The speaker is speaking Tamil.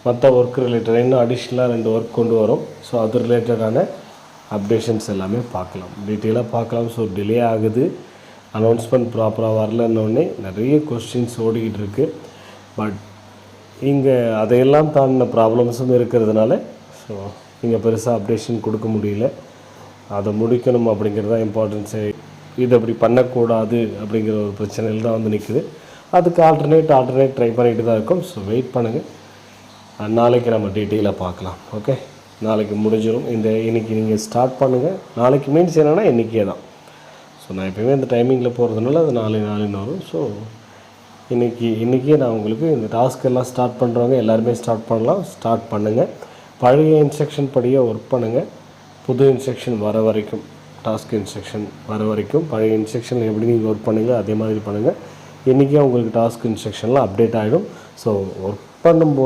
மற்ற ஒர்க் ரிலேட்டட் இன்னும் அடிஷ்னலாக 2 ஒர்க் கொண்டு வரும். ஸோ அது ரிலேட்டடான அப்டேஷன்ஸ் எல்லாமே பார்க்கலாம், டீட்டெயிலாக பார்க்கலாம். ஸோ டிலே ஆகுது, அனௌன்ஸ்மெண்ட் ப்ராப்பராக வரலன்னொடனே நிறைய கொஸ்டின்ஸ் ஓடிக்கிட்டு இருக்குது. பட் இங்கே அதையெல்லாம் தாண்டின ப்ராப்ளம்ஸும் இருக்கிறதுனால ஸோ இங்கே பெருசாக அப்டேஷன் கொடுக்க முடியல. அதை முடிக்கணும் அப்படிங்கிறது தான் இம்பார்ட்டன்ஸு. இது அப்படி பண்ணக்கூடாது அப்படிங்கிற ஒரு பிரச்சனையில் தான் வந்து நிற்குது. அதுக்கு ஆல்டர்னேட் ட்ரை பண்ணிட்டு தான் இருக்கும். ஸோ வெயிட் பண்ணுங்கள், நாளைக்கு நம்ம டீட்டெயிலாக பார்க்கலாம். ஓகே, நாளைக்கு முடிஞ்சிடும். இன்றைக்கி நீங்கள் ஸ்டார்ட் பண்ணுங்கள். நாளைக்கு மீன்ஸ் என்னென்னா இன்றைக்கே தான். ஸோ நான் எப்போயுமே இந்த டைமிங்கில் போகிறதுனால அது நாளைன்னு வரும். ஸோ இன்றைக்கே நான் உங்களுக்கு இந்த டாஸ்க் எல்லாம் ஸ்டார்ட் பண்ணுறவங்க எல்லாருமே ஸ்டார்ட் பண்ணலாம். ஸ்டார்ட் பண்ணுங்கள். பழைய இன்ஸ்ட்ரக்ஷன் படியே ஒர்க் பண்ணுங்கள். புது இன்ஸ்ட்ரக்ஷன் வர வரைக்கும், டாஸ்க் இன்ஸ்ட்ரக்ஷன் வர வரைக்கும் பழைய இன்ஸ்ட்ரக்ஷன் எப்படி நீங்கள் ஒர்க் பண்ணுங்கள் அதே மாதிரி பண்ணுங்கள். இன்றைக்கே உங்களுக்கு டாஸ்க் இன்ஸ்ட்ரக்ஷன்லாம் அப்டேட் ஆகிடும். ஸோ ஒர்க் பண்ணும்போது